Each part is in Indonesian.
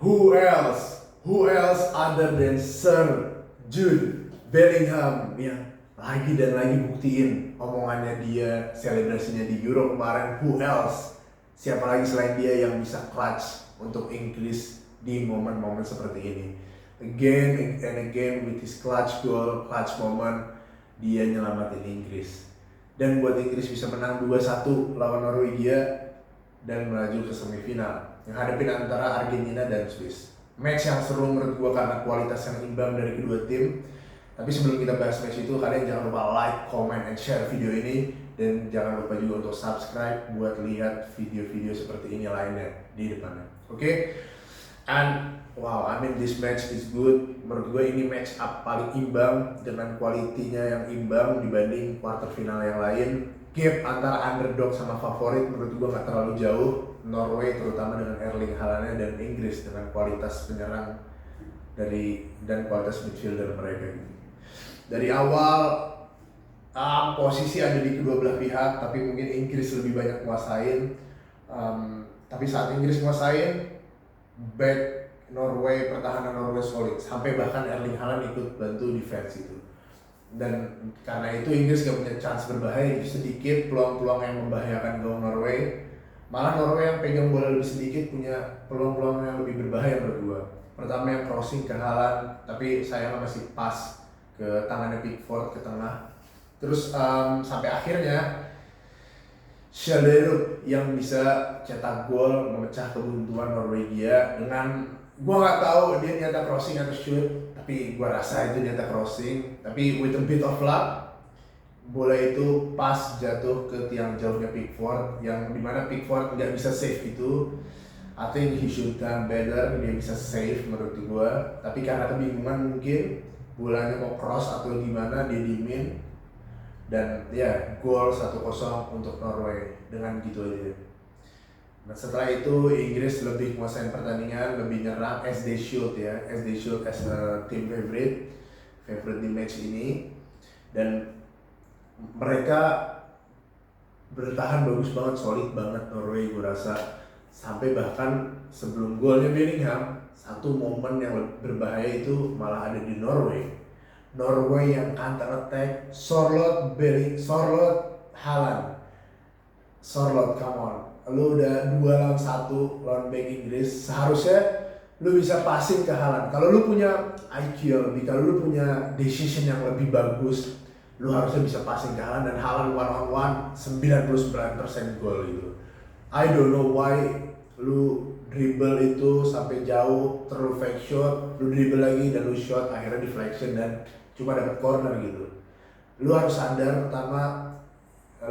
Who else? Who else other than Sir Jude Bellingham yang lagi dan lagi buktiin omongannya dia, selebrasinya di Euro kemarin. Who else? Siapa lagi selain dia yang bisa clutch untuk Inggris di momen-momen seperti ini? Again and again with his clutch goal, clutch moment, dia nyelamatin Inggris. Dan buat Inggris bisa menang 2-1 lawan Norwegia dan melaju ke semifinal yang hadapin antara Argentina dan Swiss. Match yang seru menurut gua karena kualitas yang imbang dari kedua tim. Tapi sebelum kita bahas match itu, kalian jangan lupa like, comment, and share video ini. Dan jangan lupa juga untuk subscribe buat lihat video-video seperti ini lainnya di depannya. Oke? And wow, I mean this match is good. Menurut gue ini match up paling imbang dengan kualitinya yang imbang dibanding quarter final yang lain. Gap antara underdog sama favorit menurut gue nggak terlalu jauh. Norway terutama dengan Erling Haaland dan Inggris dengan kualitas penyerang dan kualitas midfielder mereka gitu. Dari awal posisi ada di kedua belah pihak, tapi mungkin Inggris lebih banyak nguasain. Tapi saat Inggris nguasain, back Norway, pertahanan Norway solid, sampai bahkan Erling Haaland ikut bantu defense itu. Dan karena itu Inggris gak punya chance berbahaya sedikit, peluang-peluang yang membahayakan gawang Norway. Malah Norway yang pegang bola lebih sedikit punya peluang-peluang yang lebih berbahaya menurut gua. Pertama yang crossing ke Haaland, tapi sayangnya masih pas ke tangannya Pickford ke tengah. Terus sampai akhirnya Schellerup yang bisa cetak gol memecah kebuntuan Norwegia dengan gua nggak tahu dia nyata crossing atau shoot, tapi gua rasa itu nyata crossing. Tapi with a bit of luck, bola itu pas jatuh ke tiang jauhnya Pickford yang dimana Pickford nggak bisa save itu. I think he should done better, dia bisa save menurut gua. Tapi karena kebingungan mungkin bolanya mau cross atau gimana dia dimin. Dan ya, gol 1-0 untuk Norway dengan gitu aja. Nah setelah itu Inggris lebih menguasai pertandingan, lebih nyerang as they should ya, as they should as a team favorite di match ini. Dan mereka bertahan bagus banget, solid banget Norway gue rasa. Sampai bahkan sebelum golnya Bellingham, satu momen yang berbahaya itu malah ada di Norway yang counter attack, Sorloth Haaland. Sorloth, come on. Lu udah 2 lawan 1 lawan back Inggris, seharusnya lu bisa passing ke Haaland. Kalau lu punya IQ yang lebih, kalau lu punya decision yang lebih bagus, lu harusnya bisa passing ke Haaland, dan Haaland one on one 99% gol gitu. I don't know why lu dribble itu sampai jauh, terlalu fake shot, lu dribble lagi dan lu shot, akhirnya deflection dan cuma dapat corner gitu. Lu harus sadar pertama,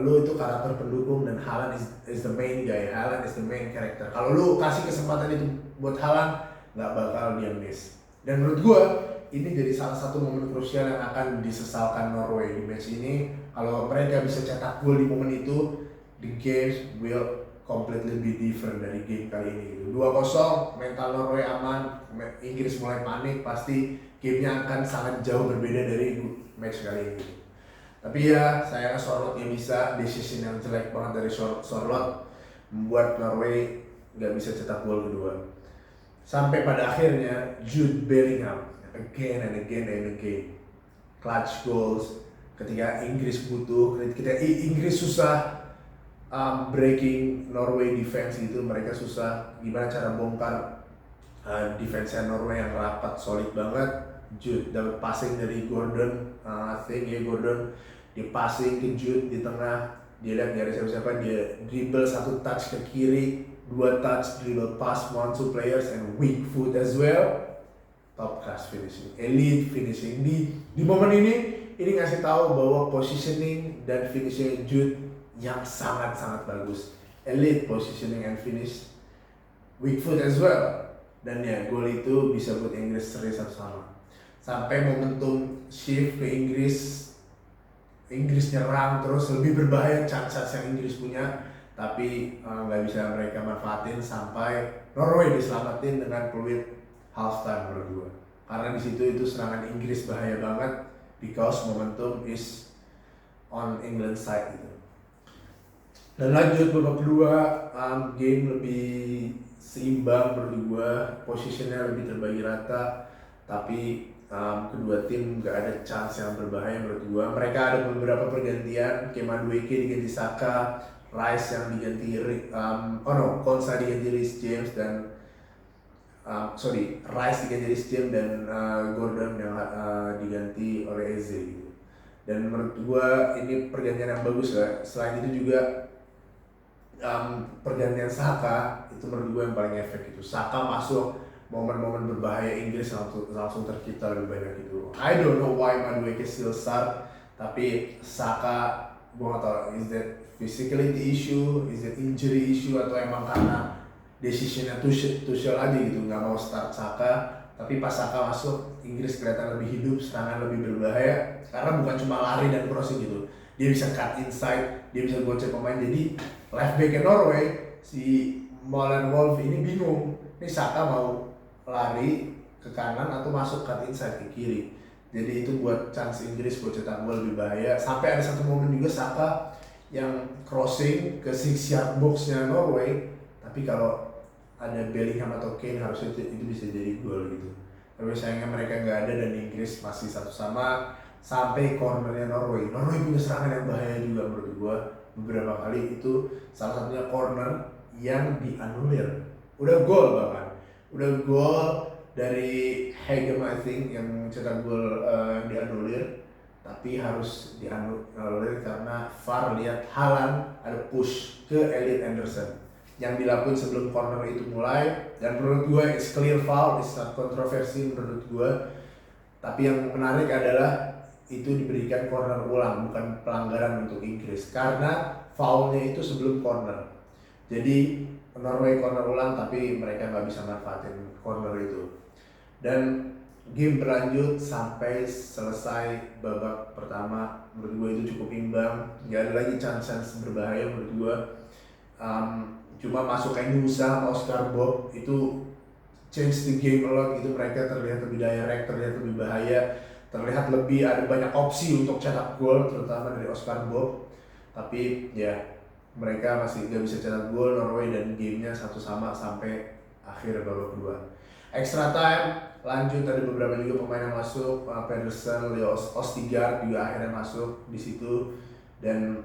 lu itu karakter pendukung dan Haaland is the main guy, Haaland is the main character. Kalau lu kasih kesempatan itu buat Haaland, nggak bakal dia miss. Dan menurut gua ini jadi salah satu momen krusial yang akan disesalkan Norway di match ini. Kalau mereka bisa cetak gol di momen itu, the game will completely be different dari game kali ini gitu. 2-0, mental Norway aman, Inggris mulai panik, pasti gamenya akan sangat jauh berbeda dari match kali ini. Tapi ya sayangnya Sorloth yang bisa, decision yang jelek banget dari Sorloth membuat Norway nggak bisa cetak gol kedua. Sampai pada akhirnya Jude Bellingham again and again clutch goals ketika Inggris butuh, ketika Inggris susah breaking Norway defense gitu, mereka susah gimana cara bongkar defense-nya Norway yang rapat solid banget. Jude dapat passing dari Gordon, I think ya Gordon, dia passing ke Jude di tengah, dia lihat nggak ada siapa-siapa, dia dribble 1 touch ke kiri, 2 touch dribble pass 1-2 players and weak foot as well. Top class finishing, elite finishing di momen ini ngasih tahu bahwa positioning dan finishing Jude yang sangat-sangat bagus, elite positioning and finish, weak foot as well. Dan ya gol itu bisa buat Inggris seri sama. Sampai momentum shift ke Inggris nyerang terus, lebih berbahaya chance yang Inggris punya, tapi nggak bisa mereka manfaatin sampai Norway diselamatin dengan peluit halftime menurut gue. Karena di situ itu serangan Inggris bahaya banget because momentum is on England side gitu. Dan lanjut babak kedua, game lebih seimbang menurut gue, posisinya lebih terbagi rata, tapi kedua tim gak ada chance yang berbahaya menurut gue. Mereka ada beberapa pergantian, kayak Madueke diganti Saka, Rice yang diganti Konsa diganti Reece James dan Rice diganti Reece James dan Gordon yang diganti oleh Eze gitu. Dan menurut gue ini pergantian yang bagus lah. Selain itu juga pergantian Saka itu menurut gue yang paling efek itu. Saka masuk momen-momen berbahaya Inggris langsung tercipta lebih banyak itu. I don't know why Madueke still start, tapi Saka gue gak tau, is that physicality issue, is that injury issue, atau emang karena decisionnya Tuchel aja gitu nggak mau start Saka. Tapi pas Saka masuk, Inggris kelihatan lebih hidup, serangan lebih berbahaya karena bukan cuma lari dan crossing gitu, dia bisa cut inside, dia bisa gocek pemain. Jadi left back Norway si Molen Wolf ini bingung, ini Saka mau lari ke kanan atau masuk cut inside ke kiri. Jadi itu buat chance Inggris buat cetak gol lebih bahaya. Sampai ada satu momen juga Saka yang crossing ke 6 yard box-nya Norway, tapi kalau ada Bellingham atau Kane harusnya itu bisa jadi gol gitu. Tapi sayangnya mereka nggak ada dan Inggris masih satu sama sampai cornernya Norway. Norway punya serangan yang bahaya juga menurut gua. Beberapa kali itu salah satunya corner yang dianulir. Udah gol bahkan. Udah gol dari Hegem I think yang cetak gol dianulir, tapi harus dianulir karena VAR lihat Haaland ada push ke Elliot Anderson yang dilakukan sebelum corner itu mulai. Dan menurut gue it's clear foul, it's not kontroversi menurut gue. Tapi yang menarik adalah itu diberikan corner ulang, bukan pelanggaran untuk Inggris karena foulnya itu sebelum corner. Jadi Norway corner ulang tapi mereka nggak bisa manfaatin corner itu. Dan game berlanjut sampai selesai babak pertama. Menurut gue itu cukup imbang, nggak ada lagi chance berbahaya menurut gue. Cuma masuknya Nusa sama Oscar Bob itu change the game a lot gitu. Mereka terlihat lebih direct, terlihat lebih bahaya, terlihat lebih ada banyak opsi untuk cetak gol, terutama dari Oscar Bob. Tapi ya mereka masih gak bisa cetak gol Norway dan gamenya satu sama sampai akhir babak kedua. Extra time lanjut, ada beberapa juga pemain yang masuk, Pedersen, Leo Ostigard juga akhirnya masuk di situ. Dan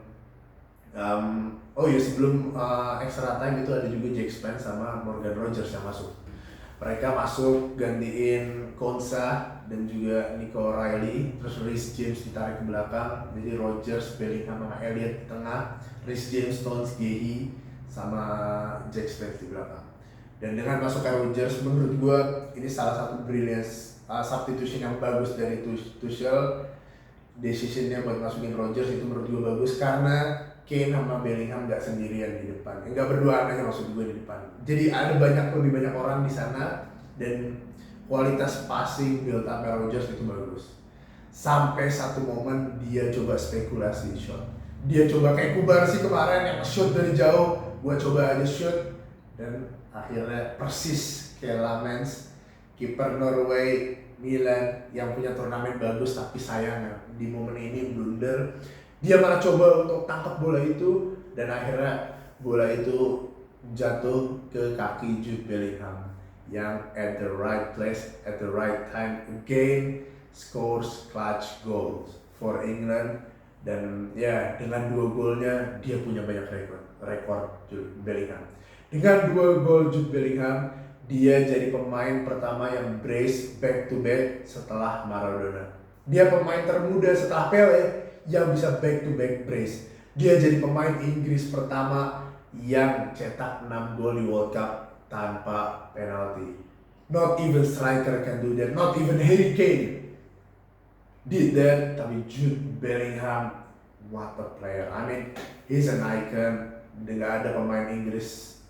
sebelum extra time itu ada juga Jack Spence sama Morgan Rogers yang masuk. Mereka masuk gantiin Konsa dan juga Nico Riley, terus Reece James ditarik ke belakang. Jadi Rogers, Bellingham sama Elliot di tengah, Reece James, Stones, Gehi sama Jack Spence di belakang. Dan dengan masuknya Rogers, menurut gue ini salah satu brilliance substitution yang bagus dari Tuchel. Decisionnya buat masukin Rogers itu menurut gue bagus karena Kane sama Bellingham nggak sendirian di depan, nggak berduaan aja maksud gue di depan. Jadi ada lebih banyak orang di sana dan kualitas passing build up Rogers itu bagus. Sampai satu momen dia coba spekulasi shot, dia coba kayak Kubarsi kemarin yang shoot dari jauh, gue coba aja shoot dan akhirnya persis kayak Lamens, kiper Norway Milan yang punya turnamen bagus, tapi sayangnya di momen ini blunder. Dia malah coba untuk tangkap bola itu dan akhirnya bola itu jatuh ke kaki Jude Bellingham yang at the right place at the right time again scores clutch goals for England. Dan ya dengan 2 golnya dia punya banyak rekor Jude Bellingham. Dengan 2 gol Jude Bellingham dia jadi pemain pertama yang brace back to back setelah Maradona. Dia pemain termuda setelah Pele yang bisa back to back brace. Dia jadi pemain Inggris pertama yang cetak 6 gol di World Cup tanpa penalti. Not even striker can do that. Not even Harry Kane did that. Tapi Jude Bellingham, what a player. I mean, he's an icon. Nggak ada pemain Inggris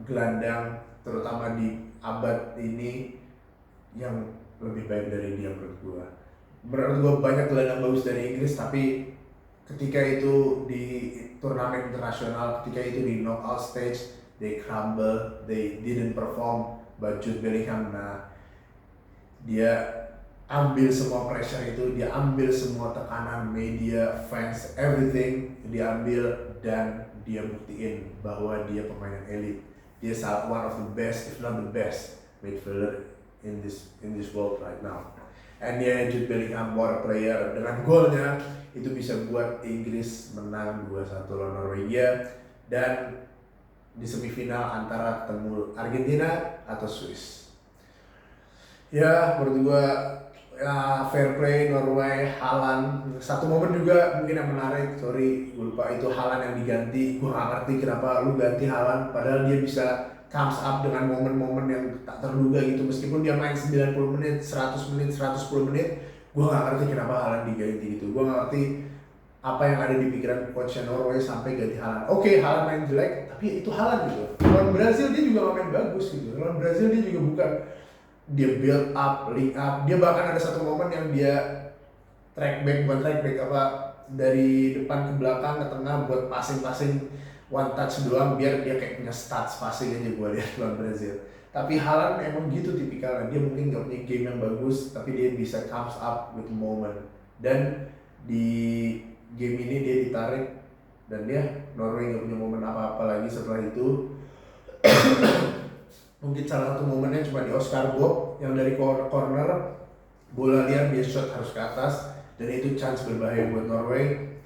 gelandang terutama di abad ini yang lebih baik dari dia menurut gue. Menurut gue banyak gelandang bagus dari Inggris, tapi ketika itu di turnamen internasional, ketika itu di knockout stage, they crumble, they didn't perform. But Jude Bellingham, dia ambil semua pressure itu, dia ambil semua tekanan media, fans, everything dia ambil dan dia buktiin bahwa dia pemain yang elit. Dia one of the best, if not the best midfielder in this world right now. And dia Jude Bellingham, what a player. Dengan golnya itu bisa buat Inggris menang 2-1 lawan Norwegia, dan di semifinal antara ketemu Argentina atau Swiss. Ya, menurut gua ya fair play Norway. Haaland satu momen juga mungkin yang menarik, sorry gue lupa, itu Haaland yang diganti. Gue gak ngerti kenapa lu ganti Haaland, padahal dia bisa comes up dengan momen-momen yang tak terduga gitu, meskipun dia main 90 menit, 100 menit, 110 menit. Gue gak ngerti kenapa Haaland diganti gitu. Gue gak ngerti apa yang ada di pikiran coach Norway sampai ganti Haaland. Oke, Haaland main jelek, tapi itu Haaland gitu. Lawan Brazil dia juga gak main bagus gitu. Lawan Brazil dia juga bukan, dia build up, link up. Dia bahkan ada satu momen yang dia track back apa, dari depan ke belakang ke tengah buat passing one touch doang, biar dia kayak punya stats passing aja gue lihat lawan Brazil. Tapi Haaland emang gitu tipikalnya, dia mungkin gak punya game yang bagus, tapi dia bisa comes up with moment. Dan di game ini dia ditarik, dan dia Norway gak punya momen apa-apa lagi setelah itu. Mungkin salah satu momennya cuma di Oscar Bob yang dari corner, bola liar dia shot harus ke atas, dan itu chance berbahaya buat Norway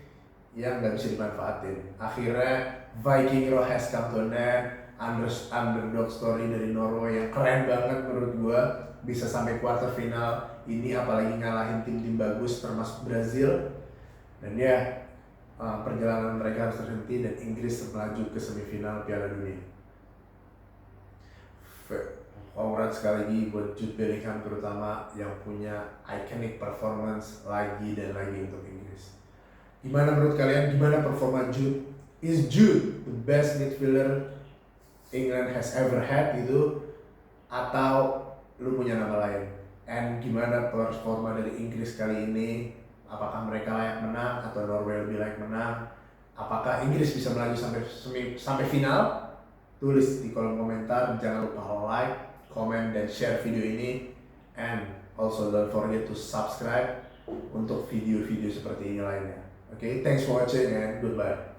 yang nggak bisa dimanfaatin. Akhirnya Viking Row has come to an end. Underdog story dari Norway yang keren banget menurut gua, bisa sampai quarter final ini, apalagi ngalahin tim-tim bagus termasuk Brazil. Dan ya, perjalanan mereka harus terhenti dan Inggris melaju ke semifinal Piala Dunia. Congrats sekali lagi buat Jude Bellingham terutama, yang punya iconic performance lagi dan lagi untuk Inggris. Gimana menurut kalian? Gimana performa Jude? Is Jude the best midfielder England has ever had gitu? Atau lu punya nama lain? And gimana performa dari Inggris kali ini? Apakah mereka layak menang atau Norway lebih layak menang? Apakah Inggris bisa melaju sampai final? Tulis di kolom komentar. Jangan lupa like, comment, dan share video ini. And also don't forget to subscribe untuk video-video seperti ini lainnya. Okay, thanks for watching and goodbye.